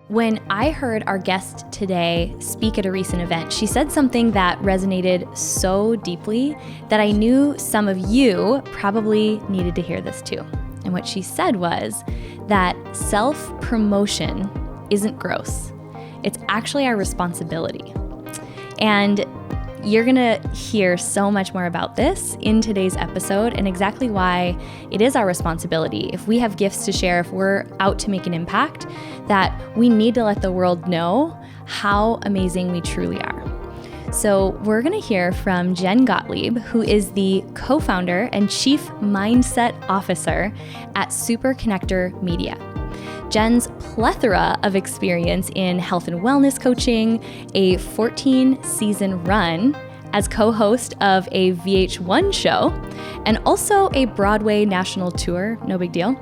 When I heard our guest today speak at a recent event, she said something that resonated so deeply that I knew some of you probably needed to hear this too. And what she said was that self-promotion isn't gross. It's actually our responsibility. And you're going to hear so much more about this in today's episode and exactly why it is our responsibility. If we have gifts to share, if we're out to make an impact, that we need to let the world know how amazing we truly are. So we're going to hear from Jen Gottlieb, who is the co-founder and chief mindset officer at Super Connector Media. Jen's plethora of experience in health and wellness coaching, a 14-season run as co-host of a VH1 show, and also a Broadway national tour, no big deal,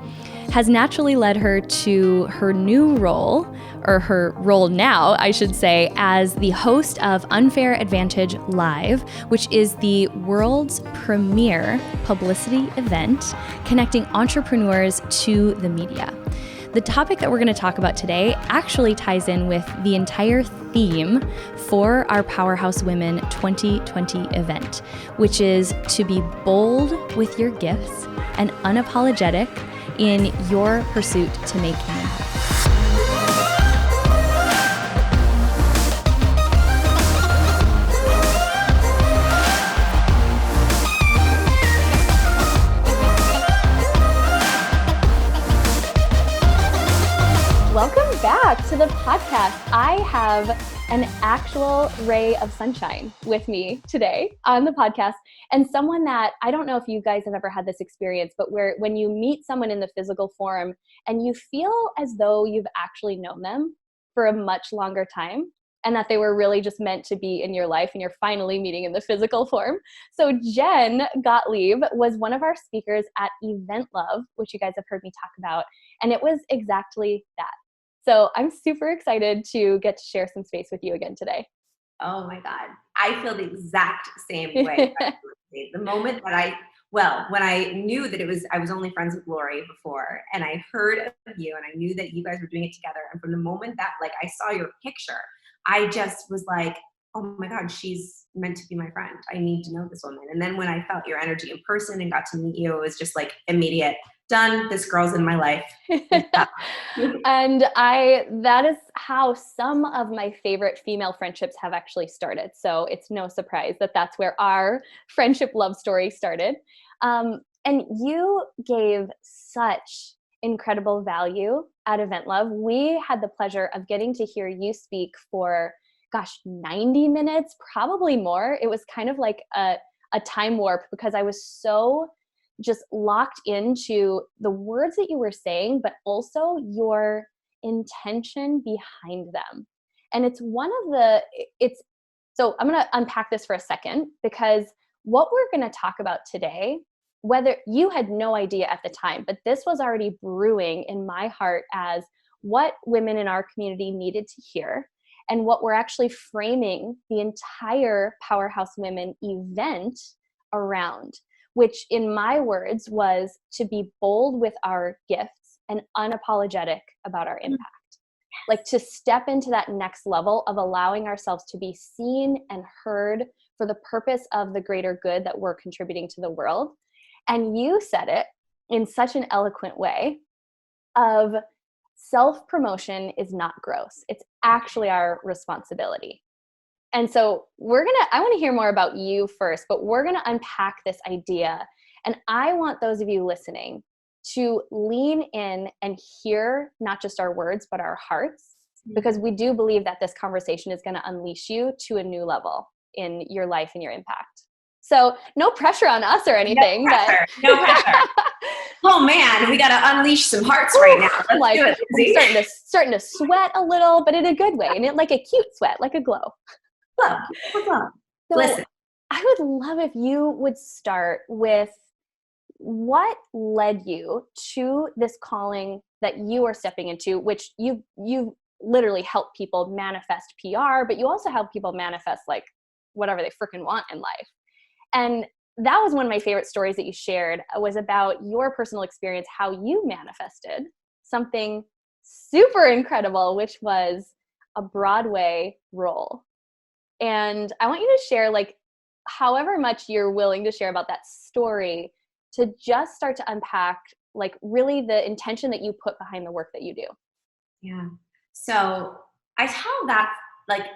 has naturally led her to her new role, or her role now, I should say, as the host of Unfair Advantage Live, which is the world's premier publicity event connecting entrepreneurs to the media. The topic that we're going to talk about today actually ties in with the entire theme for our Powerhouse Women 2020 event, which is to be bold with your gifts and unapologetic in your pursuit to make an impact. Welcome back to the podcast. I have an actual ray of sunshine with me today on the podcast, and someone that I don't know if you guys have ever had this experience, but when you meet someone in the physical form and you feel as though you've actually known them for a much longer time and that they were really just meant to be in your life and you're finally meeting in the physical form. So Jen Gottlieb was one of our speakers at Event Love, which you guys have heard me talk about, and it was exactly that. So I'm super excited to get to share some space with you again today. Oh my God. I feel the exact same way. The moment that when I knew that I was only friends with Lori before, and I heard of you and I knew that you guys were doing it together. And from the moment that I saw your picture, I just was like, oh my God, she's meant to be my friend. I need to know this woman. And then when I felt your energy in person and got to meet you, it was just immediate. Done. This girl's in my life. And that is how some of my favorite female friendships have actually started. So it's no surprise that that's where our friendship love story started. And you gave such incredible value at Event Love. We had the pleasure of getting to hear you speak for, 90 minutes, probably more. It was kind of like a time warp because I was so just locked into the words that you were saying, but also your intention behind them. And so I'm going to unpack this for a second, because what we're going to talk about today, whether you had no idea at the time, but this was already brewing in my heart as what women in our community needed to hear, and what we're actually framing the entire Powerhouse Women event around, which in my words was to be bold with our gifts and unapologetic about our impact. To step into that next level of allowing ourselves to be seen and heard for the purpose of the greater good that we're contributing to the world. And you said it in such an eloquent way of self-promotion is not gross. It's actually our responsibility. And so I want to hear more about you first, but we're going to unpack this idea. And I want those of you listening to lean in and hear not just our words, but our hearts, because we do believe that this conversation is going to unleash you to a new level in your life and your impact. So no pressure on us or anything. No pressure. Oh man, we got to unleash some hearts right now. Let's do it. I'm starting to sweat a little, but in a good way. And like a cute sweat, like a glow. Glow. So listen. I would love if you would start with what led you to this calling that you are stepping into, which you literally help people manifest PR, but you also help people manifest whatever they freaking want in life. And that was one of my favorite stories that you shared, was about your personal experience, how you manifested something super incredible, which was a Broadway role. And I want you to share, like, however much you're willing to share about that story, to just start to unpack, like, really the intention that you put behind the work that you do. Yeah. So I tell that, like,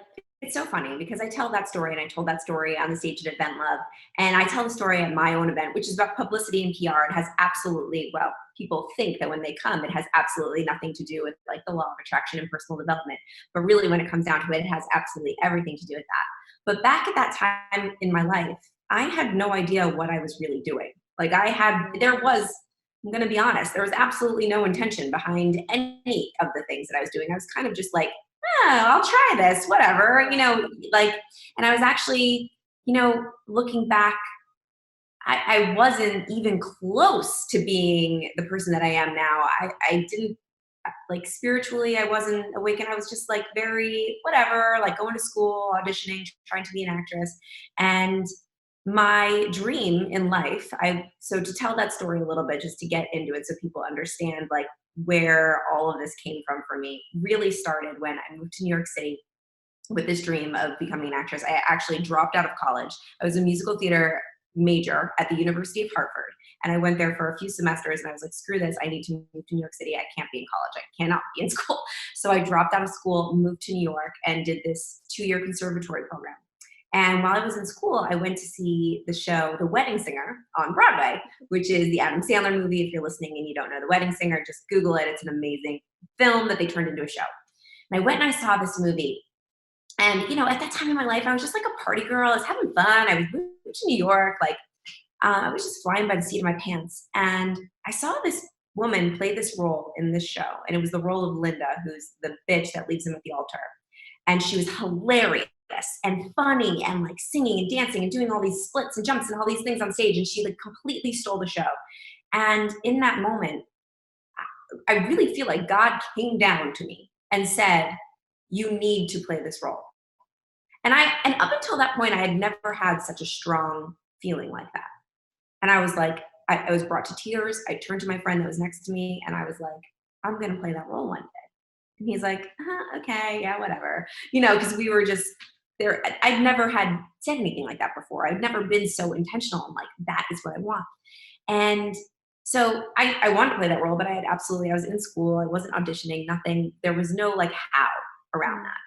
it's so funny because I tell that story, and I told that story on the stage at Event Love, and I tell the story at my own event, which is about publicity and PR. It has absolutely, well, people think that when they come, it has absolutely nothing to do with like the law of attraction and personal development. But really, when it comes down to it, it has absolutely everything to do with that. But back at that time in my life, I had no idea what I was really doing. Like I'm going to be honest, there was absolutely no intention behind any of the things that I was doing. I was kind of just like, oh, I'll try this, whatever, like, and I was actually, looking back, I wasn't even close to being the person that I am now. I didn't, like, spiritually, I wasn't awakened. I was just like very whatever, like going to school, auditioning, trying to be an actress. And my dream in life, so to tell that story a little bit, just to get into it so people understand like where all of this came from for me, really started when I moved to New York City with this dream of becoming an actress. I actually dropped out of college. I was a musical theater major at the University of Hartford. And I went there for a few semesters and I was like, screw this. I need to move to New York City. I can't be in college. I cannot be in school. So I dropped out of school, moved to New York, and did this 2-year conservatory program. And while I was in school, I went to see the show The Wedding Singer on Broadway, which is the Adam Sandler movie. If you're listening and you don't know The Wedding Singer, just Google it. It's an amazing film that they turned into a show. And I went and I saw this movie. And, at that time in my life, I was just like a party girl. I was having fun. I was moving to New York. Like, I was just flying by the seat of my pants. And I saw this woman play this role in this show. And it was the role of Linda, who's the bitch that leaves him at the altar. And she was hilarious and funny and like singing and dancing and doing all these splits and jumps and all these things on stage. And she like completely stole the show. And in that moment, I really feel like God came down to me and said, you need to play this role. And up until that point, I had never had such a strong feeling like that. And I was like, I was brought to tears. I turned to my friend that was next to me and I was like, I'm going to play that role one day. And he's like, okay, yeah, whatever. Because we were just there. I'd never had said anything like that before. I'd never been so intentional. I'm like, that is what I want. And so I wanted to play that role, but I was in school. I wasn't auditioning, nothing. There was no like how around that.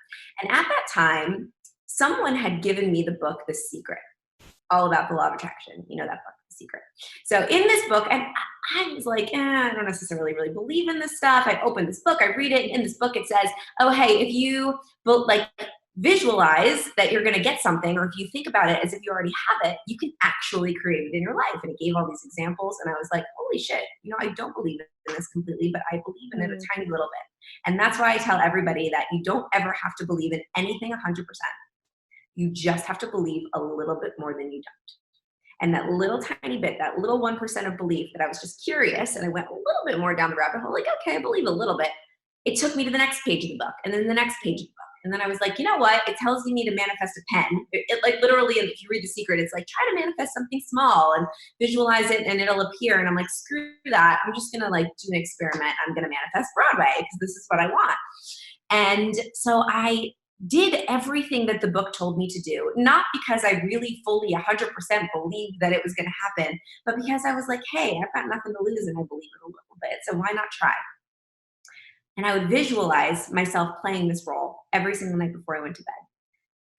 And at that time, someone had given me the book, The Secret, all about the law of attraction. You know that book, The Secret. So in this book, and I was like, I don't necessarily really believe in this stuff. I opened this book, I read it, and in this book it says, oh, hey, if you like visualize that you're going to get something, or if you think about it as if you already have it, you can actually create it in your life. And it gave all these examples, and I was like, holy shit, I don't believe in this completely, but I believe in it a tiny little bit. And that's why I tell everybody that you don't ever have to believe in anything 100%. You just have to believe a little bit more than you don't. And that little tiny bit, that little 1% of belief that I was just curious, and I went a little bit more down the rabbit hole, like, okay, I believe a little bit. It took me to the next page of the book, and then the next page of the book. And then I was like, you know what? It tells me to manifest a pen. It like literally, if you read The Secret, it's like, try to manifest something small and visualize it and it'll appear. And I'm like, screw that. I'm just going to like do an experiment. I'm going to manifest Broadway because this is what I want. And so I did everything that the book told me to do, not because I really fully 100% believed that it was going to happen, but because I was like, hey, I've got nothing to lose and I believe it a little bit. So why not try? And I would visualize myself playing this role every single night before I went to bed.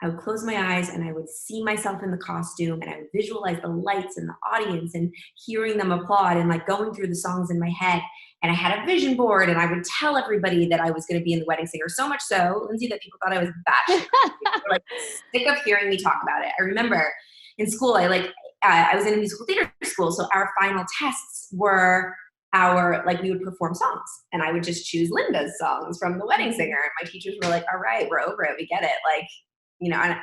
I would close my eyes and I would see myself in the costume and I would visualize the lights and the audience and hearing them applaud and like going through the songs in my head. And I had a vision board and I would tell everybody that I was going to be in The Wedding Singer. So much so, Lindsay, that people thought I was batshit. They were like sick of hearing me talk about it. I remember in school, I was in a musical theater school. So our final tests were we would perform songs and I would just choose Linda's songs from The Wedding Singer. And my teachers were like, all right, we're over it. We get it. Like,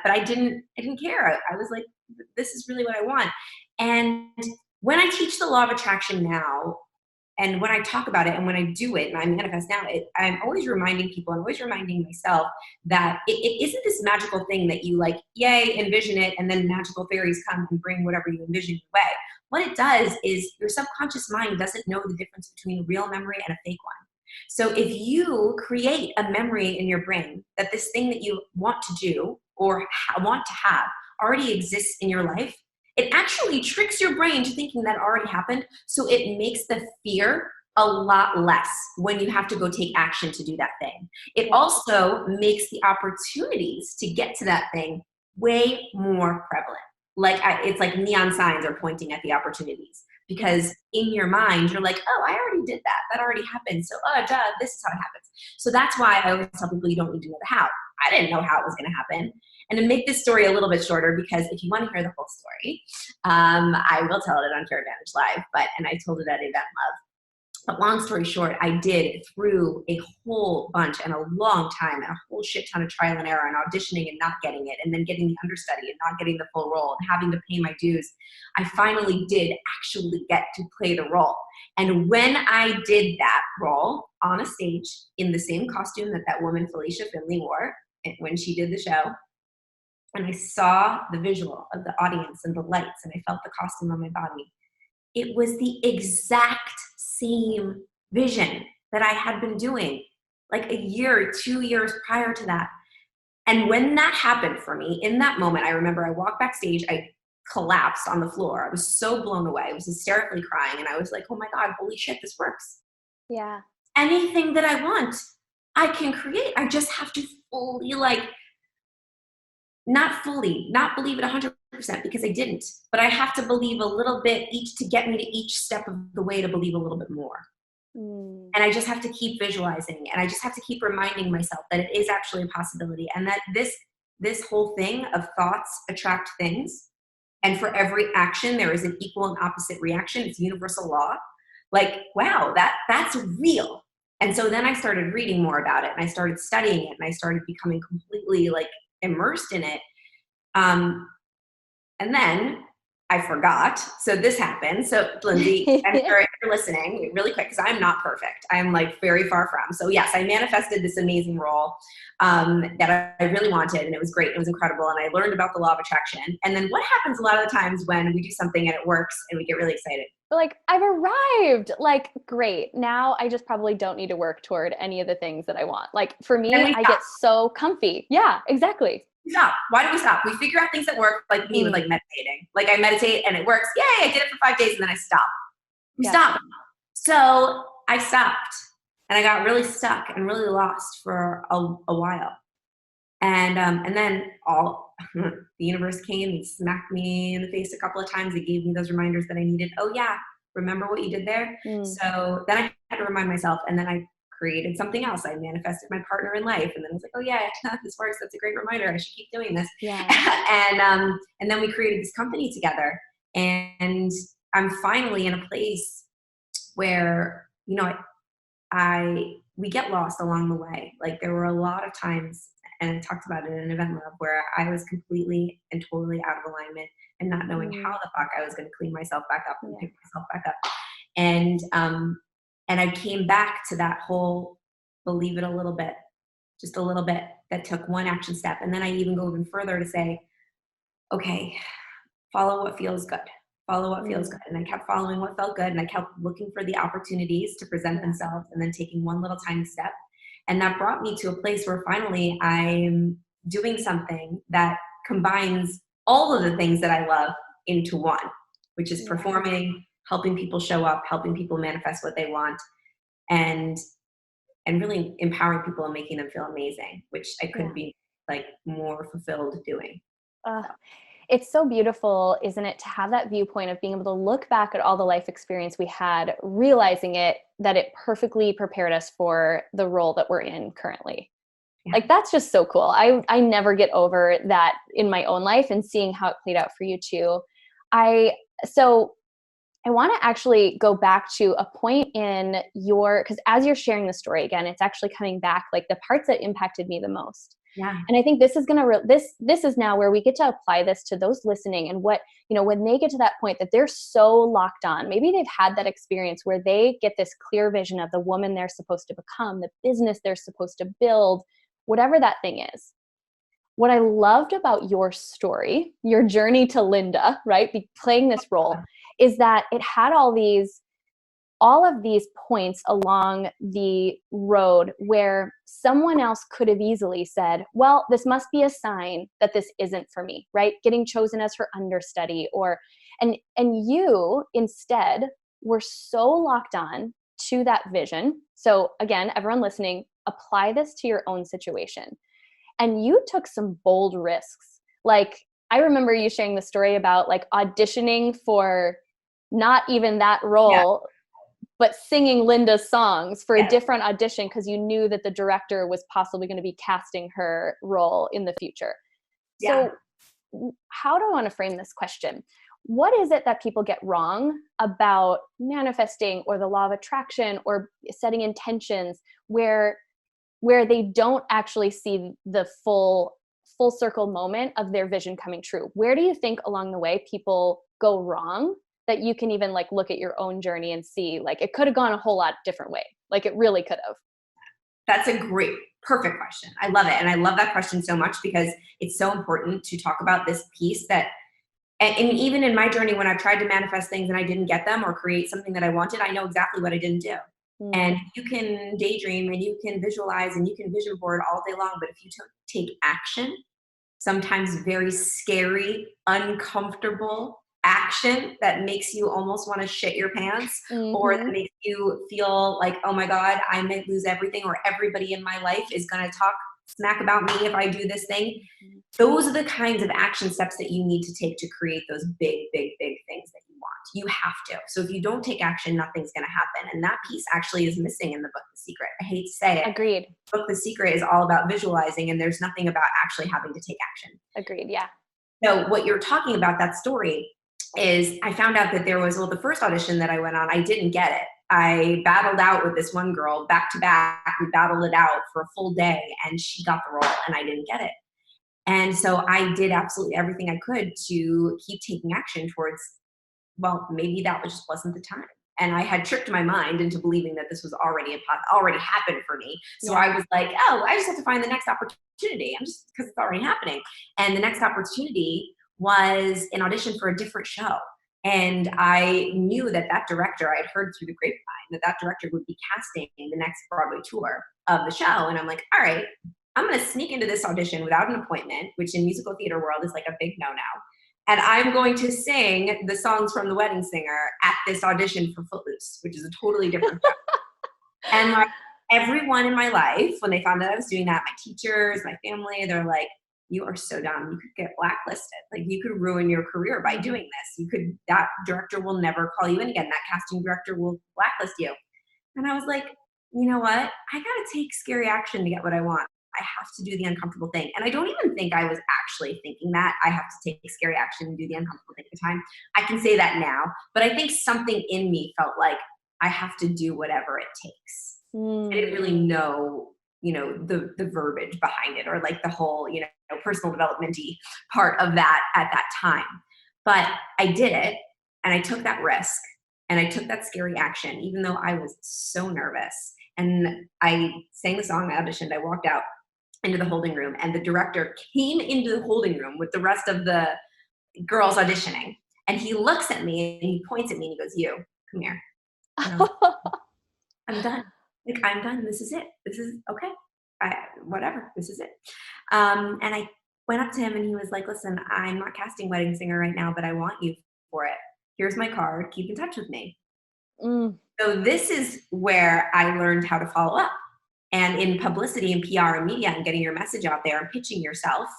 but I didn't care. I was like, this is really what I want. And when I teach the law of attraction now, and when I talk about it and when I do it and I manifest now, I'm always reminding people, I'm always reminding myself that it isn't this magical thing that you like, yay, envision it, and then magical fairies come and bring whatever you envision your way. What it does is your subconscious mind doesn't know the difference between a real memory and a fake one. So if you create a memory in your brain that this thing that you want to do or want to have already exists in your life, it actually tricks your brain to thinking that already happened. So it makes the fear a lot less when you have to go take action to do that thing. It also makes the opportunities to get to that thing way more prevalent. It's like neon signs are pointing at the opportunities, because in your mind, you're like, oh, I already did that. That already happened. So, duh, this is how it happens. So that's why I always tell people you don't need to know the how. I didn't know how it was going to happen. And to make this story a little bit shorter, because if you want to hear the whole story, I will tell it on Care Advantage Live, and I told it at Event Love. But long story short, I did through a whole bunch and a long time and a whole shit ton of trial and error and auditioning and not getting it, and then getting the understudy and not getting the full role and having to pay my dues. I finally did actually get to play the role. And when I did that role on a stage in the same costume that woman Felicia Finley wore when she did the show, and I saw the visual of the audience and the lights, and I felt the costume on my body, it was the exact same vision that I had been doing like a year, 2 years prior to that. And when that happened for me, in that moment, I remember I walked backstage, I collapsed on the floor. I was so blown away. I was hysterically crying. And I was like, oh my God, holy shit, this works. Yeah. Anything that I want, I can create. I just have to fully not believe it 100%, because I didn't, but I have to believe a little bit each to get me to each step of the way to believe a little bit more. And I just have to keep visualizing, and I just have to keep reminding myself that it is actually a possibility, and that this whole thing of thoughts attract things. And for every action, there is an equal and opposite reaction. It's universal law. Like, wow, that's real. And so then I started reading more about it, and I started studying it, and I started becoming completely immersed in it. And then I forgot. So this happened. So Lindsay, I'm sure you're listening really quick, because I'm not perfect. I'm very far from. So yes, I manifested this amazing role that I really wanted, and it was great. It was incredible. And I learned about the law of attraction. And then what happens a lot of the times when we do something and it works and we get really excited? We're I've arrived. Great. Now I just probably don't need to work toward any of the things that I want. For me, I get so comfy. Yeah, exactly. Stop. Why do we stop? We figure out things that work, like me with meditating. I meditate and it works. Yay, I did it for 5 days and then I stopped. We stopped. So I stopped, and I got really stuck and really lost for a while. And then the universe came and smacked me in the face a couple of times. It gave me those reminders that I needed. Oh yeah, remember what you did there? So then I had to remind myself, and then I created something else. I manifested my partner in life, and then I was like, oh yeah, this works. That's a great reminder. I should keep doing this. Yeah. And then we created this company together, and I'm finally in a place where, we get lost along the way. There were a lot of times, and I talked about it in Event Love, where I was completely and totally out of alignment and not knowing how the fuck I was going to clean myself back up and pick myself back up. And I came back to that whole believe it a little bit, just a little bit, that took one action step. And then I even go even further to say, okay, follow what feels good. Follow what feels good. And I kept following what felt good, and I kept looking for the opportunities to present themselves, and then taking one little tiny step. And that brought me to a place where finally I'm doing something that combines all of the things that I love into one, which is performing, helping people show up, helping people manifest what they want, and really empowering people and making them feel amazing, which I couldn't be more fulfilled doing. It's so beautiful, isn't it, to have that viewpoint of being able to look back at all the life experience we had, realizing that it perfectly prepared us for the role that we're in currently. Yeah. That's just so cool. I never get over that in my own life, and seeing how it played out for you too. So I want to actually go back to a point in because as you're sharing the story again, it's actually coming back, the parts that impacted me the most. Yeah. And I think this is this is now where we get to apply this to those listening, and what, when they get to that point that they're so locked on, maybe they've had that experience where they get this clear vision of the woman they're supposed to become, the business they're supposed to build, whatever that thing is. What I loved about your story, your journey to Linda, right, playing this role, is that it had all these all of these points along the road where someone else could have easily said, well, this must be a sign that this isn't for me, right? Getting chosen as her understudy, and you instead were so locked on to that vision. So again, everyone listening, apply this to your own situation. And you took some bold risks. Like, I remember you sharing the story about like auditioning for not even that role, but singing Linda's songs for a different audition because you knew that the director was possibly going to be casting her role in the future. So how do I want to frame this question? What is it that people get wrong about manifesting or the law of attraction or setting intentions where they don't actually see the full circle moment of their vision coming true? Where do you think along the way people go wrong that you can even like look at your own journey and see like it could have gone a whole lot different way? Like it really could have. That's a perfect question. I love it. And I love that question so much because it's so important to talk about this piece that, and even in my journey, when I've tried to manifest things and I didn't get them or create something that I wanted, I know exactly what I didn't do. And you can daydream and you can visualize and you can vision board all day long. But if you take action, sometimes very scary, uncomfortable action that makes you almost want to shit your pants, or that makes you feel like, oh my God, I might lose everything, or everybody in my life is going to talk smack about me if I do this thing. Those are the kinds of action steps that you need to take to create those big, big, big things that you want. You have to. So if you don't take action, nothing's going to happen. And that piece actually is missing in the book, The Secret. I hate to say it. Agreed. The book, The Secret, is all about visualizing, and there's nothing about actually having to take action. Agreed. Yeah. So what you're talking about, that story, is I found out that there was, the first audition that I went on, I didn't get it. I battled out with this one girl back to back. We battled it out for a full day and she got the role and I didn't get it. And so I did absolutely everything I could to keep taking action towards, well, maybe that just wasn't the time. And I had tricked my mind into believing that this was already happened for me. So I was like, oh, I just have to find the next opportunity. Because it's already happening. And the next opportunity was an audition for a different show. And I knew that director, I had heard through the grapevine that director would be casting the next Broadway tour of the show. And I'm like, all right, I'm going to sneak into this audition without an appointment, which in musical theater world is like a big no-no. And I'm going to sing the songs from The Wedding Singer at this audition for Footloose, which is a totally different show. And like everyone in my life, when they found out I was doing that, my teachers, my family, they're like, you are so dumb. You could get blacklisted. Like you could ruin your career by doing this. That director will never call you in again. That casting director will blacklist you. And I was like, you know what? I got to take scary action to get what I want. I have to do the uncomfortable thing. And I don't even think I was actually thinking that I have to take scary action and do the uncomfortable thing at the time. I can say that now, but I think something in me felt like I have to do whatever it takes. I didn't really know, the verbiage behind it or like the whole, personal development-y part of that at that time. But I did it and I took that risk and I took that scary action, even though I was so nervous. And I sang the song, I auditioned, I walked out into the holding room and the director came into the holding room with the rest of the girls auditioning. And he looks at me and he points at me and he goes, you, come here. I'm done. Like, I'm done. This is it. This is okay. Whatever. This is it. And I went up to him and he was like, listen, I'm not casting Wedding Singer right now, but I want you for it. Here's my card. Keep in touch with me. So this is where I learned how to follow up. And in publicity and PR and media and getting your message out there and pitching yourself,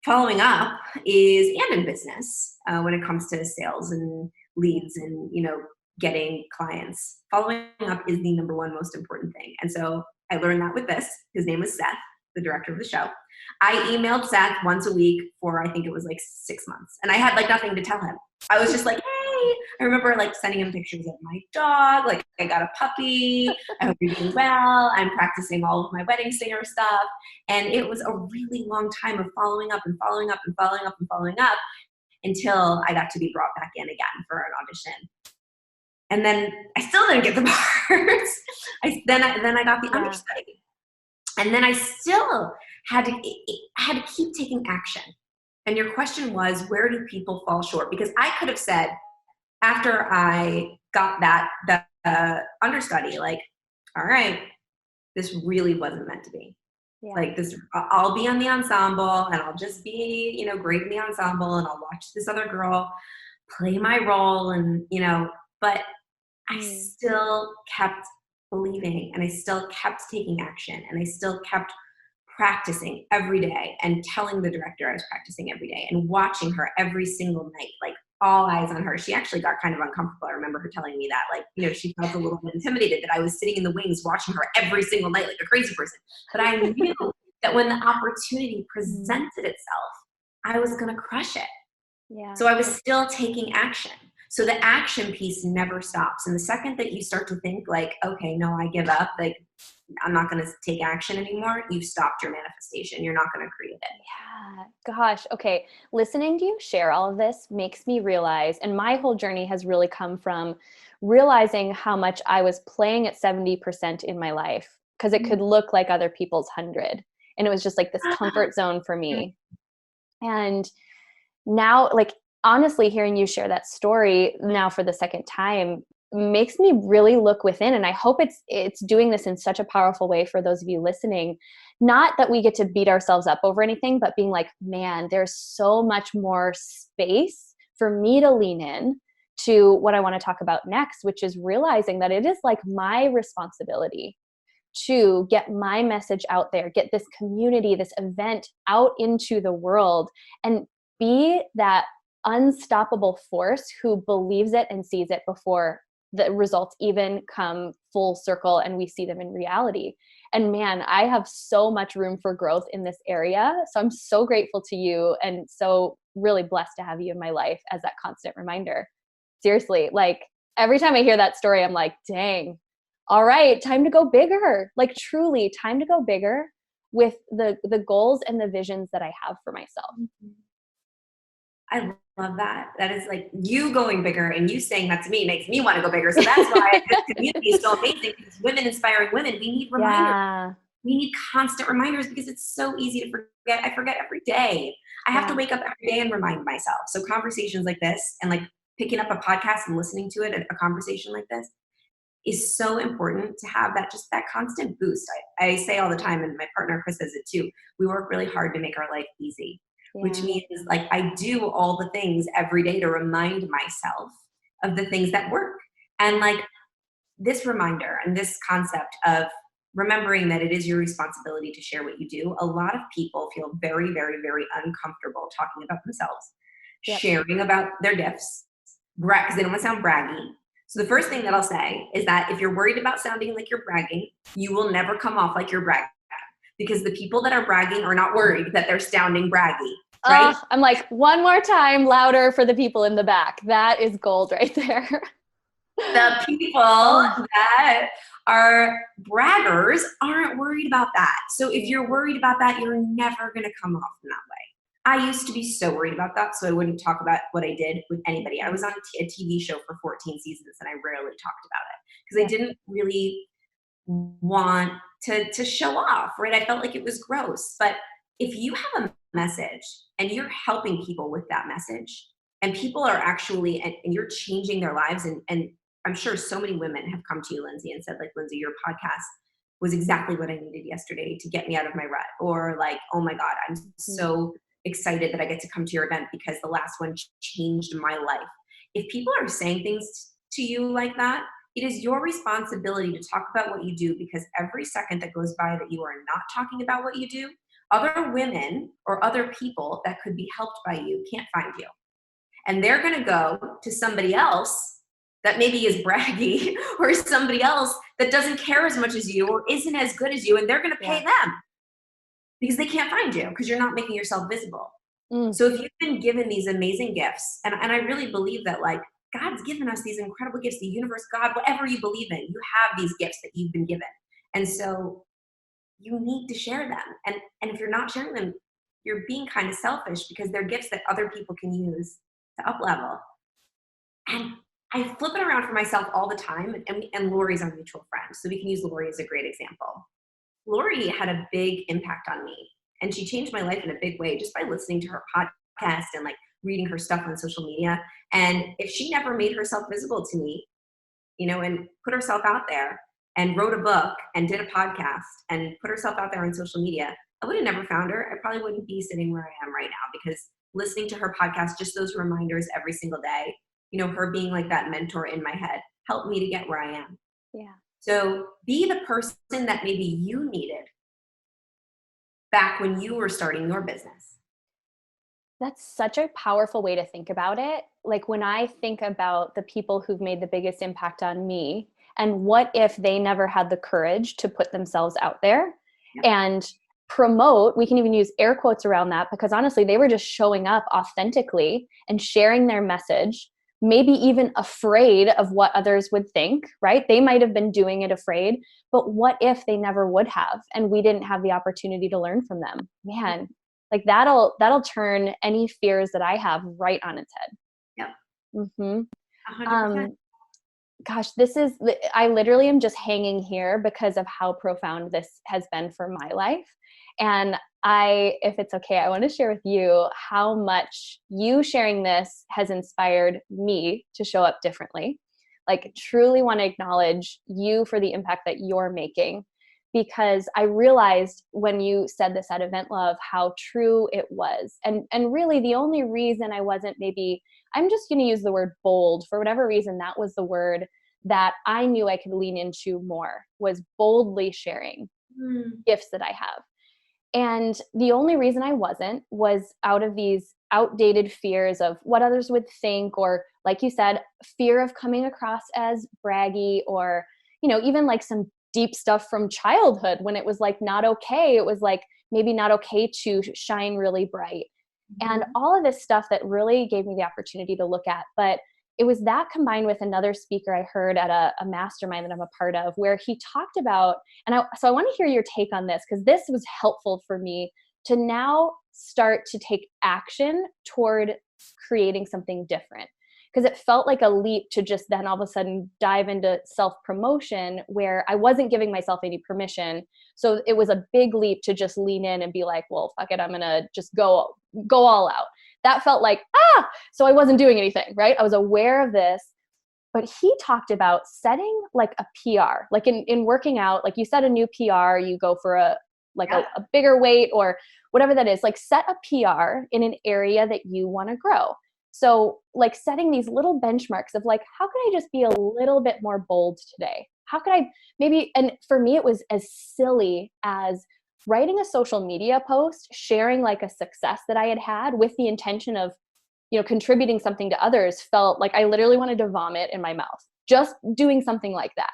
following up is, and in business, when it comes to sales and leads and, getting clients, following up is the number one most important thing. And so I learned that with this. His name was Seth, the director of the show. I emailed Seth once a week for, I think it was like 6 months. And I had like nothing to tell him. I was just like, hey, I remember like sending him pictures of my dog. Like I got a puppy. I hope you're doing well. I'm practicing all of my Wedding Singer stuff. And it was a really long time of following up and following up and following up and following up until I got to be brought back in again for an audition. And then I still didn't get the parts. Then I got the understudy. And then I still had to keep taking action. And your question was, where do people fall short? Because I could have said, after I got that understudy, like, all right, this really wasn't meant to be. Yeah. Like this, I'll be on the ensemble and I'll just be, great in the ensemble, and I'll watch this other girl play my role, and, but I still kept believing, and I still kept taking action, and I still kept practicing every day and telling the director I was practicing every day and watching her every single night, like all eyes on her. She actually got kind of uncomfortable. I remember her telling me that, like, she felt a little bit intimidated that I was sitting in the wings watching her every single night like a crazy person. But I knew that when the opportunity presented itself, I was going to crush it. Yeah. So I was still taking action. So the action piece never stops. And the second that you start to think like, okay, no, I give up, like, I'm not going to take action anymore, you've stopped your manifestation. You're not going to create it. Yeah. Gosh. Okay. Listening to you share all of this makes me realize, and my whole journey has really come from realizing how much I was playing at 70% in my life, because it could look like other people's 100. And it was just like this comfort zone for me. And now, like, honestly, hearing you share that story now for the second time makes me really look within. And I hope it's doing this in such a powerful way for those of you listening. Not that we get to beat ourselves up over anything, but being like, man, there's so much more space for me to lean in to what I want to talk about next, which is realizing that it is like my responsibility to get my message out there, get this community, this event out into the world, and be that unstoppable force who believes it and sees it before the results even come full circle and we see them in reality. And man, I have so much room for growth in this area. So I'm so grateful to you, and so really blessed to have you in my life as that constant reminder. Seriously, like every time I hear that story, I'm like, dang, all right, time to go bigger. Like truly time to go bigger with the goals and the visions that I have for myself. I love that. That is like you going bigger, and you saying that to me makes me want to go bigger. So that's why this community is so amazing, because women inspiring women, we need reminders. Yeah. We need constant reminders, because it's so easy to forget. I forget every day. I have to wake up every day and remind myself. So conversations like this, and like picking up a podcast and listening to it, a conversation like this, is so important to have that, just that constant boost. I say all the time, and my partner Chris says it too, we work really hard to make our life easy. Which means like I do all the things every day to remind myself of the things that work. And like this reminder and this concept of remembering that it is your responsibility to share what you do. A lot of people feel very, very, very uncomfortable talking about themselves, sharing about their gifts, because they don't want to sound braggy. So the first thing that I'll say is that if you're worried about sounding like you're bragging, you will never come off like you're bragging. Because the people that are bragging are not worried that they're sounding braggy, right? I'm like, one more time, louder for the people in the back. That is gold right there. The people that are braggers aren't worried about that. So if you're worried about that, you're never going to come off in that way. I used to be so worried about that, so I wouldn't talk about what I did with anybody. I was on a TV show for 14 seasons, and I rarely talked about it because I didn't really want to show off, right? I felt like it was gross. But if you have a message and you're helping people with that message, and people are actually, and you're changing their lives, and I'm sure so many women have come to you, Lindsay, and said like, Lindsay, your podcast was exactly what I needed yesterday to get me out of my rut. Or like, oh my God, I'm so excited that I get to come to your event because the last one changed my life. If people are saying things to you like that, it is your responsibility to talk about what you do, because every second that goes by that you are not talking about what you do, other women or other people that could be helped by you can't find you. And they're going to go to somebody else that maybe is braggy, or somebody else that doesn't care as much as you or isn't as good as you, and they're going to pay them because they can't find you because you're not making yourself visible. So if you've been given these amazing gifts, and I really believe that like God's given us these incredible gifts, the universe, God, whatever you believe in, you have these gifts that you've been given. And so you need to share them. And if you're not sharing them, you're being kind of selfish, because they're gifts that other people can use to up level. And I flip it around for myself all the time. And Lori's our mutual friend, so we can use Lori as a great example. Lori had a big impact on me, and she changed my life in a big way just by listening to her podcast and like reading her stuff on social media. And if she never made herself visible to me, and put herself out there and wrote a book and did a podcast and put herself out there on social media, I would have never found her. I probably wouldn't be sitting where I am right now, because listening to her podcast, just those reminders every single day, her being like that mentor in my head, helped me to get where I am. Yeah. So be the person that maybe you needed back when you were starting your business. That's such a powerful way to think about it. Like when I think about the people who've made the biggest impact on me, and what if they never had the courage to put themselves out there and promote, we can even use air quotes around that, because honestly, they were just showing up authentically and sharing their message, maybe even afraid of what others would think, right? They might have been doing it afraid, but what if they never would have, and we didn't have the opportunity to learn from them? Man, like that'll turn any fears that I have right on its head. Yep. Mm-hmm. 100%. Gosh, I literally am just hanging here because of how profound this has been for my life. And if it's okay, I want to share with you how much you sharing this has inspired me to show up differently. Like, truly want to acknowledge you for the impact that you're making, because I realized when you said this at Event Love how true it was. And really the only reason I wasn't, maybe I'm just going to use the word bold, for whatever reason, that was the word that I knew I could lean into more, was boldly sharing gifts that I have. And the only reason I wasn't was out of these outdated fears of what others would think, or like you said, fear of coming across as braggy, or, even like some deep stuff from childhood when it was like not okay. It was like maybe not okay to shine really bright. And all of this stuff that really gave me the opportunity to look at. But it was that combined with another speaker I heard at a mastermind that I'm a part of, where he talked about, so I want to hear your take on this, because this was helpful for me to now start to take action toward creating something different. Because it felt like a leap to just then all of a sudden dive into self-promotion where I wasn't giving myself any permission. So it was a big leap to just lean in and be like, well, fuck it, I'm going to just go all out. That felt like, so I wasn't doing anything, right? I was aware of this, but he talked about setting like a PR, like in working out, like you set a new PR, you go for a bigger weight or whatever that is, like set a PR in an area that you want to grow. So like setting these little benchmarks of like, how can I just be a little bit more bold today? How could I maybe, and for me, it was as silly as writing a social media post, sharing like a success that I had had with the intention of, contributing something to others. Felt like I literally wanted to vomit in my mouth, just doing something like that.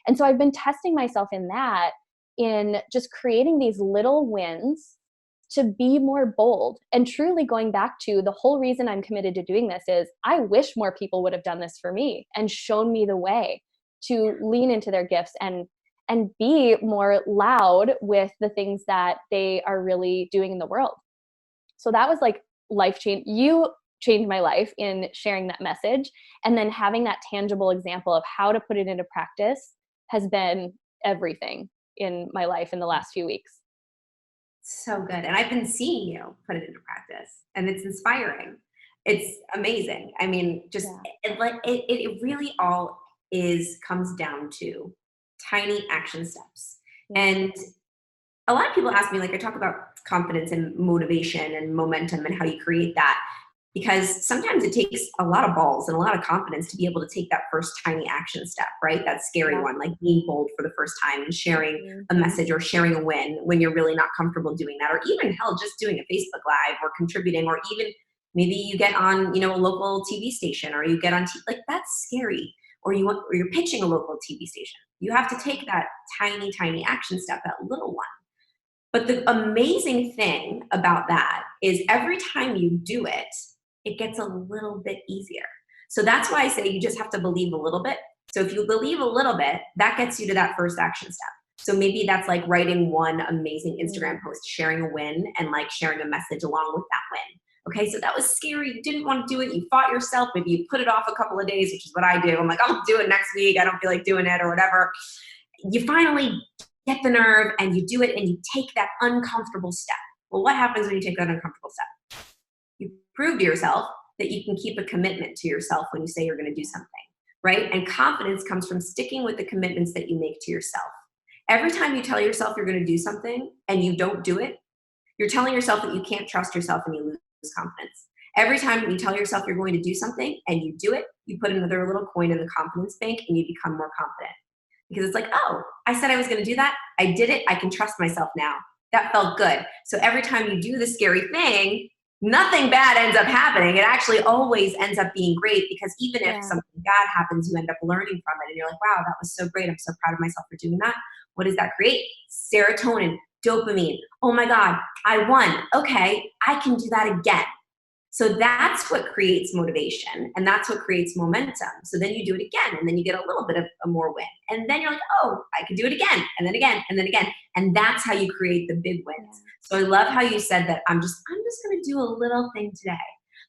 And so I've been testing myself in that, in just creating these little wins to be more bold. And truly going back to the whole reason I'm committed to doing this is I wish more people would have done this for me and shown me the way to lean into their gifts and be more loud with the things that they are really doing in the world. So that was like life change. You changed my life in sharing that message, and then having that tangible example of how to put it into practice has been everything in my life in the last few weeks. So good. And I've been seeing you put it into practice, and it's inspiring. It's amazing. I mean, just it really all comes down to tiny action steps. And a lot of people ask me, like, I talk about confidence and motivation and momentum and how you create that, because sometimes it takes a lot of balls and a lot of confidence to be able to take that first tiny action step, right? That scary one, like being bold for the first time and sharing a message or sharing a win when you're really not comfortable doing that, or even hell, just doing a Facebook Live or contributing, or even maybe you get on, a local TV station, or you get on like that's scary, or you're pitching a local TV station. You have to take that tiny action step, that little one. But the amazing thing about that is every time you do it, it gets a little bit easier. So that's why I say you just have to believe a little bit. So if you believe a little bit, that gets you to that first action step. So maybe that's like writing one amazing Instagram post, sharing a win, and like sharing a message along with that win. Okay, so that was scary. You didn't want to do it. You fought yourself. Maybe you put it off a couple of days, which is what I do. I'm like, I'll do it next week. I don't feel like doing it or whatever. You finally get the nerve and you do it, and you take that uncomfortable step. Well, what happens when you take that uncomfortable step? You prove to yourself that you can keep a commitment to yourself when you say you're going to do something. right? And confidence comes from sticking with the commitments that you make to yourself. Every time you tell yourself you're going to do something and you don't do it, you're telling yourself that you can't trust yourself and you lose confidence. Every time you tell yourself you're going to do something and you do it, you put another little coin in the confidence bank and you become more confident. Because it's like, oh, I said I was going to do that. I did it. I can trust myself now. That felt good. So every time you do the scary thing, nothing bad ends up happening. It actually always ends up being great, because even if something bad happens, you end up learning from it. And you're like, wow, that was so great. I'm so proud of myself for doing that. What does that create? Serotonin, dopamine. Oh my God, I won. Okay, I can do that again. So that's what creates motivation, and that's what creates momentum. So then you do it again, and then you get a little bit of a more win. And then you're like, oh, I can do it again, and then again, and then again. And that's how you create the big wins. So I love how you said that I'm just going to do a little thing today,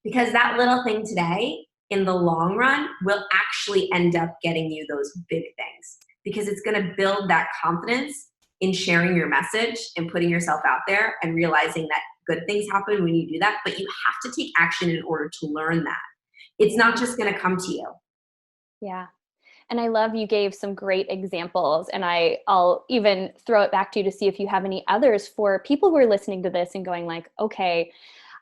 because that little thing today in the long run will actually end up getting you those big things, because it's going to build that confidence in sharing your message and putting yourself out there and realizing that good things happen when you do that, but you have to take action in order to learn that. It's not just going to come to you. Yeah. And I love you gave some great examples, and I'll even throw it back to you to see if you have any others for people who are listening to this and going like, okay,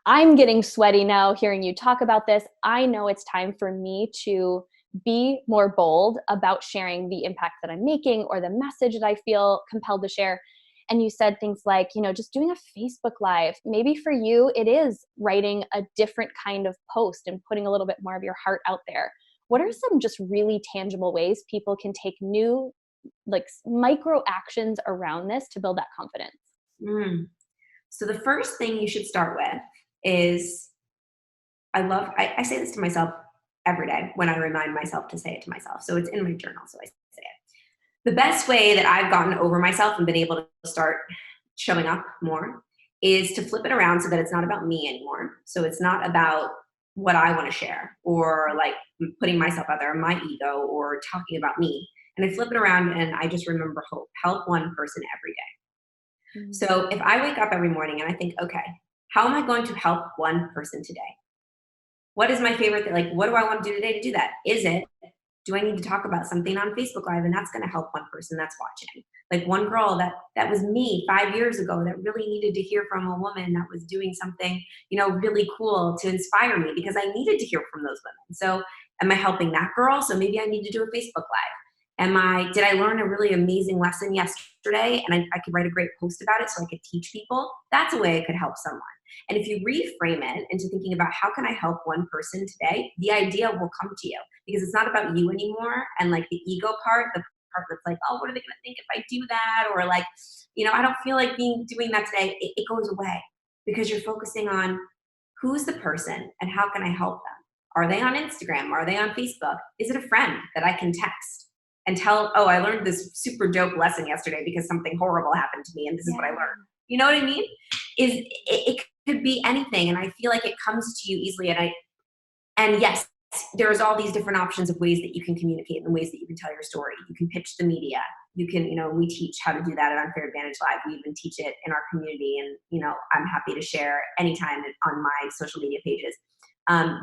I'm getting sweaty now hearing you talk about this. I know it's time for me to be more bold about sharing the impact that I'm making or the message that I feel compelled to share. And you said things like, just doing a Facebook Live. Maybe for you, it is writing a different kind of post and putting a little bit more of your heart out there. What are some just really tangible ways people can take new, like micro actions around this to build that confidence? So the first thing you should start with is, I say this to myself every day when I remind myself to say it to myself. So it's in my journal, so I say it. The best way that I've gotten over myself and been able to start showing up more is to flip it around so that it's not about me anymore. So it's not about what I want to share or like putting myself out there, my ego, or talking about me. And I flip it around and I just remember hope. Help one person every day. Mm-hmm. So if I wake up every morning and I think, okay, how am I going to help one person today? What is my favorite thing? Like, what do I want to do today to do that? Do I need to talk about something on Facebook Live and that's going to help one person that's watching? Like one girl that was me 5 years ago that really needed to hear from a woman that was doing something, really cool to inspire me, because I needed to hear from those women. So am I helping that girl? So maybe I need to do a Facebook Live. Did I learn a really amazing lesson yesterday and I could write a great post about it so I could teach people? That's a way I could help someone. And if you reframe it into thinking about how can I help one person today, the idea will come to you, because it's not about you anymore. And like the ego part, the part that's like, oh, what are they going to think if I do that? Or like, I don't feel like doing that today. It goes away, because you're focusing on who's the person and how can I help them? Are they on Instagram? Are they on Facebook? Is it a friend that I can text and tell, oh, I learned this super dope lesson yesterday because something horrible happened to me and this is what I learned. You know what I mean? It could be anything, and I feel like it comes to you easily. And yes, there's all these different options of ways that you can communicate and ways that you can tell your story. You can pitch the media. You can, we teach how to do that at Unfair Advantage Live. We even teach it in our community, and I'm happy to share anytime on my social media pages.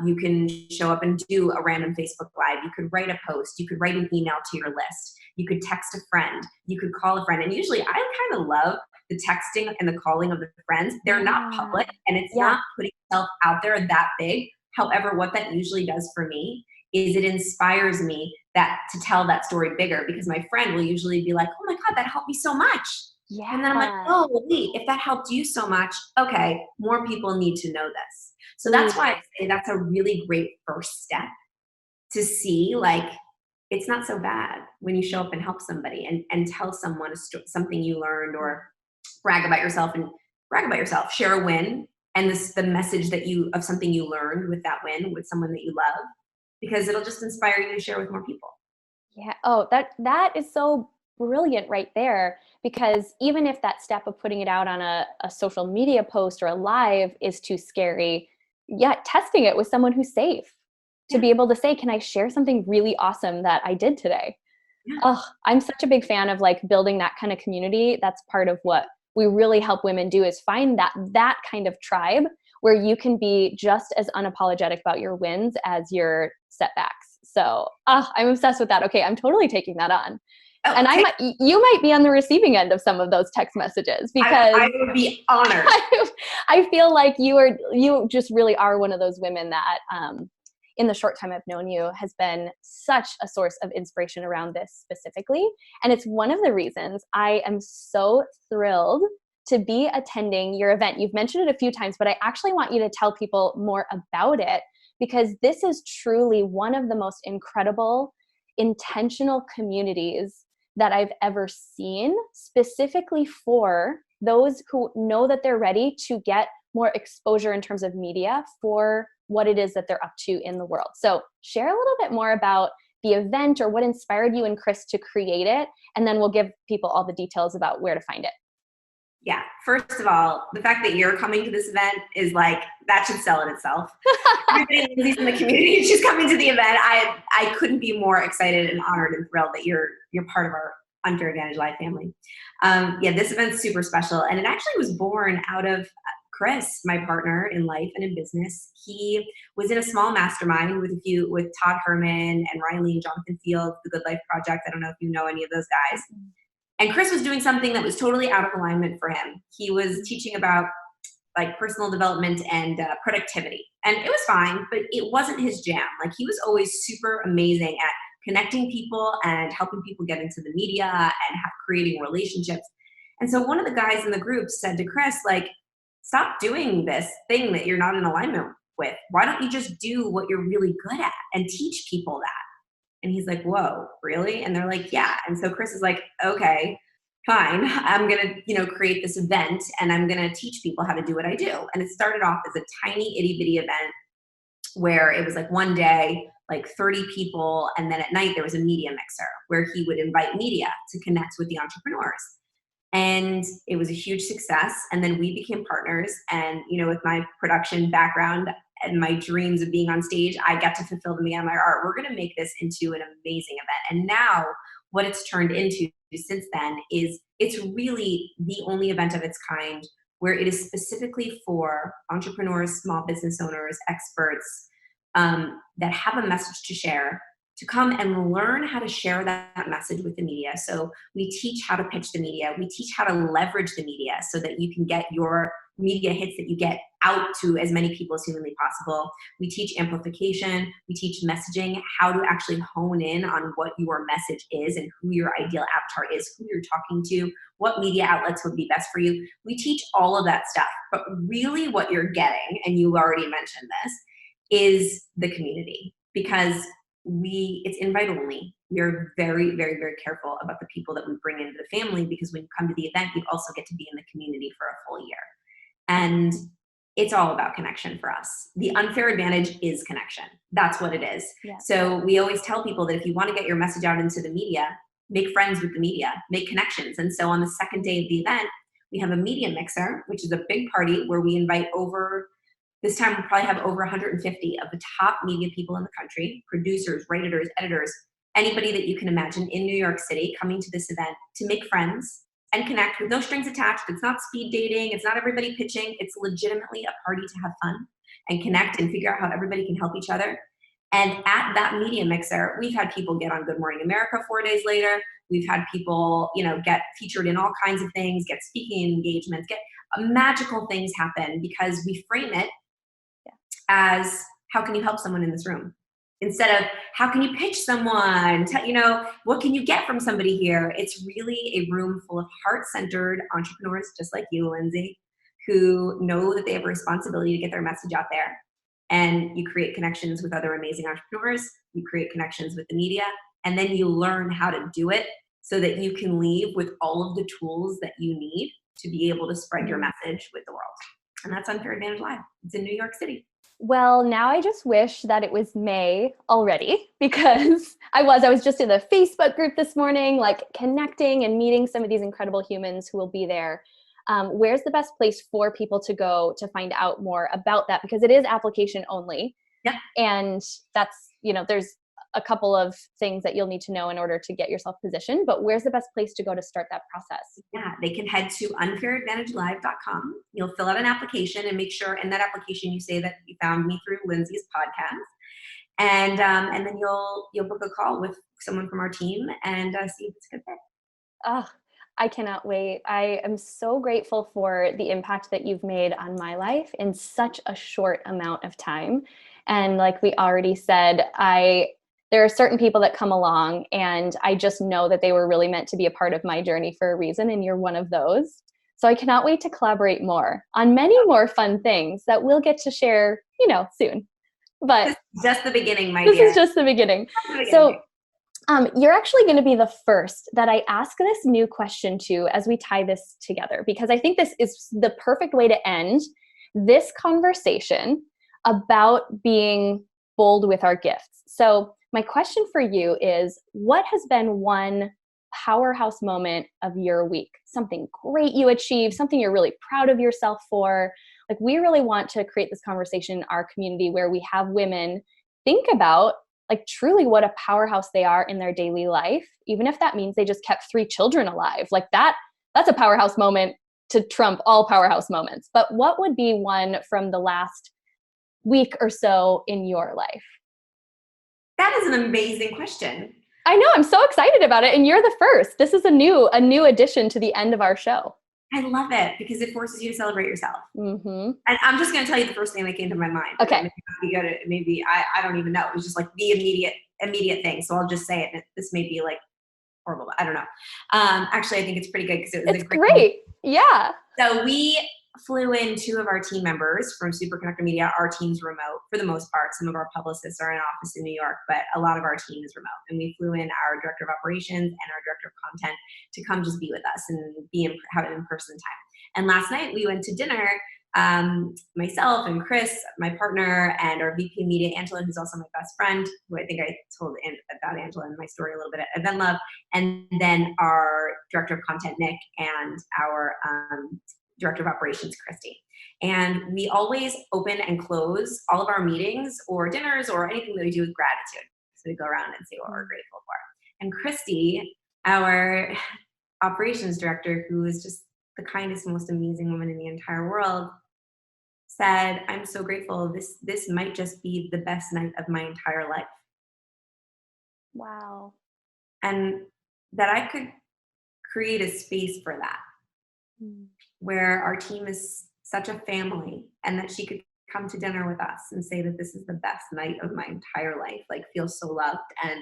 You can show up and do a random Facebook Live. You could write a post. You could write an email to your list. You could text a friend. You could call a friend. And usually I kind of love the texting and the calling of the friends. They're not public, and it's not putting yourself out there that big. However, what that usually does for me is it inspires me to tell that story bigger, because my friend will usually be like, oh my God, that helped me so much. Yeah. And then I'm like, oh, well, wait, if that helped you so much, okay, more people need to know this. So that's why I say that's a really great first step, to see like, it's not so bad when you show up and help somebody and tell someone something you learned, or brag about yourself, share a win, and the message of something you learned with that win with someone that you love, because it'll just inspire you to share with more people. Yeah. Oh, that is so brilliant right there, because even if that step of putting it out on a social media post or a live is too scary, testing it with someone who's safe to be able to say, can I share something really awesome that I did today? Yeah. Oh, I'm such a big fan of like building that kind of community. That's part of what we really help women do, is find that kind of tribe where you can be just as unapologetic about your wins as your setbacks. So I'm obsessed with that. Okay, I'm totally taking that on. Oh, And you might be on the receiving end of some of those text messages, because I would be honored. I feel like you just really are one of those women that, in the short time I've known you, has been such a source of inspiration around this specifically. And it's one of the reasons I am so thrilled to be attending your event. You've mentioned it a few times, but I actually want you to tell people more about it, because this is truly one of the most incredible, intentional communities that I've ever seen, specifically for those who know that they're ready to get more exposure in terms of media for what it is that they're up to in the world. So share a little bit more about the event, or what inspired you and Chris to create it, and then we'll give people all the details about where to find it. Yeah. First of all, the fact that you're coming to this event is like, that should sell it itself. Everybody Lindsay's in the community, she's coming to the event. I couldn't be more excited and honored and thrilled that you're part of our Unfair Advantage Live family. This event's super special, and it actually was born out of Chris, my partner in life and in business. He was in a small mastermind with Todd Herman and Riley and Jonathan Fields, the Good Life Project. I don't know if you know any of those guys. And Chris was doing something that was totally out of alignment for him. He was teaching about like personal development and productivity. And it was fine, but it wasn't his jam. Like, he was always super amazing at connecting people and helping people get into the media and creating relationships. And so one of the guys in the group said to Chris, like, stop doing this thing that you're not in alignment with. Why don't you just do what you're really good at and teach people that? And he's like, whoa, really? And they're like, yeah. And so Chris is like, okay, fine. I'm going to, create this event, and I'm going to teach people how to do what I do. And it started off as a tiny itty bitty event where it was like one day, like 30 people. And then at night there was a media mixer where he would invite media to connect with the entrepreneurs. And it was a huge success. And then we became partners. And, with my production background and my dreams of being on stage, I got to fulfill them again. I'm like, all right, we're going to make this into an amazing event. And now what it's turned into since then is it's really the only event of its kind where it is specifically for entrepreneurs, small business owners, experts that have a message to share, to come and learn how to share that message with the media. So we teach how to pitch the media. We teach how to leverage the media so that you can get your media hits that you get out to as many people as humanly possible. We teach amplification. We teach messaging, how to actually hone in on what your message is and who your ideal avatar is, who you're talking to, what media outlets would be best for you. We teach all of that stuff. But really what you're getting, and you already mentioned this, is the community, because it's invite only. We are very, very, very careful about the people that we bring into the family, because when you come to the event, you also get to be in the community for a full year. And it's all about connection for us. The unfair advantage is connection. That's what it is. Yeah. So we always tell people that if you want to get your message out into the media, make friends with the media, make connections. And so on the second day of the event, we have a media mixer, which is a big party where we invite this time we'll probably have over 150 of the top media people in the country, producers, writers, editors, anybody that you can imagine in New York City coming to this event to make friends and connect with no strings attached. It's not speed dating. It's not everybody pitching. It's legitimately a party to have fun and connect and figure out how everybody can help each other. And at that media mixer, we've had people get on Good Morning America 4 days later. We've had people, get featured in all kinds of things, get speaking engagements, get magical things happen, because we frame it as, how can you help someone in this room? Instead of, how can you pitch someone? What can you get from somebody here? It's really a room full of heart-centered entrepreneurs just like you, Lindsay, who know that they have a responsibility to get their message out there. And you create connections with other amazing entrepreneurs. You create connections with the media. And then you learn how to do it so that you can leave with all of the tools that you need to be able to spread your message with the world. And that's Unfair Advantage Live. It's in New York City. Well, now I just wish that it was May already, because I was just in the Facebook group this morning, like connecting and meeting some of these incredible humans who will be there. Where's the best place for people to go to find out more about that? Because it is application only. Yeah. And that's, there's a couple of things that you'll need to know in order to get yourself positioned, but where's the best place to go to start that process? Yeah, they can head to unfairadvantagelive.com. You'll fill out an application and make sure in that application you say that you found me through Lindsay's podcast. And then you'll book a call with someone from our team and see if it's a good fit. Oh, I cannot wait. I am so grateful for the impact that you've made on my life in such a short amount of time. And like we already said, there are certain people that come along and I just know that they were really meant to be a part of my journey for a reason, and you're one of those. So I cannot wait to collaborate more on many more fun things that we'll get to share, soon. But this is just the beginning, my dear. This is just the beginning. So you're actually going to be the first that I ask this new question to as we tie this together, because I think this is the perfect way to end this conversation about being bold with our gifts. So my question for you is, what has been one powerhouse moment of your week? Something great you achieved, something you're really proud of yourself for. Like, we really want to create this conversation in our community where we have women think about like truly what a powerhouse they are in their daily life, even if that means they just kept 3 children alive. Like that's a powerhouse moment to trump all powerhouse moments. But what would be one from the last week or so in your life? That is an amazing question. I know, I'm so excited about it. And you're the first. This is a new addition to the end of our show. I love it because it forces you to celebrate yourself. Mm-hmm. And I'm just going to tell you the first thing that came to my mind. Okay. Maybe I don't even know. It was just like the immediate thing. So I'll just say it. This may be like horrible. I don't know. Actually, I think it's pretty good because it was great. Yeah. So we flew in 2 of our team members from Super Connector Media. Our team's remote for the most part. Some of our publicists are in office in New York, but a lot of our team is remote. And we flew in our director of operations and our director of content to come just be with us and have an in-person time. And last night we went to dinner, myself and Chris, my partner, and our VP of Media, Angela, who's also my best friend, who I think I told about Angela in my story a little bit at Event Love, and then our director of content, Nick, and our director of operations, Christy. And we always open and close all of our meetings or dinners or anything that we do with gratitude. So we go around and say what we're grateful for. And Christy, our operations director, who is just the kindest, most amazing woman in the entire world, said, I'm so grateful. This might just be the best night of my entire life. Wow. And that I could create a space for that. Where our team is such a family, and that she could come to dinner with us and say that this is the best night of my entire life, like feel so loved and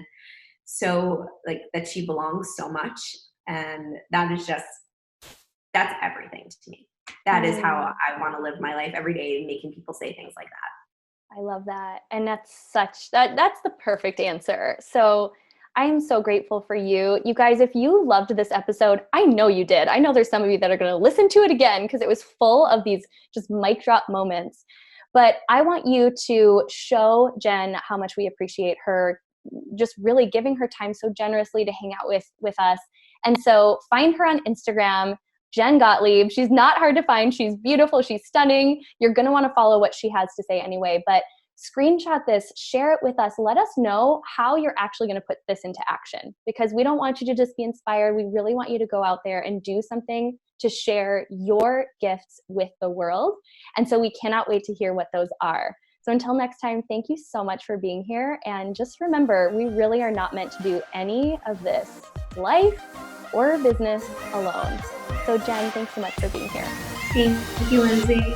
so like that she belongs so much. And that's everything to me. That is how I want to live my life every day, making people say things like that. I love that. And that's the perfect answer. So I am so grateful for you. You guys, if you loved this episode, I know you did. I know there's some of you that are going to listen to it again because it was full of these just mic drop moments. But I want you to show Jen how much we appreciate her just really giving her time so generously to hang out with us. And so find her on Instagram, Jen Gottlieb. She's not hard to find. She's beautiful. She's stunning. You're going to want to follow what she has to say anyway. But screenshot this, share it with us. Let us know how you're actually going to put this into action, because we don't want you to just be inspired. We really want you to go out there and do something to share your gifts with the world. And so we cannot wait to hear what those are. So until next time, thank you so much for being here. And just remember, we really are not meant to do any of this life or business alone. So Jen, thanks so much for being here. Thank you, Lindsay.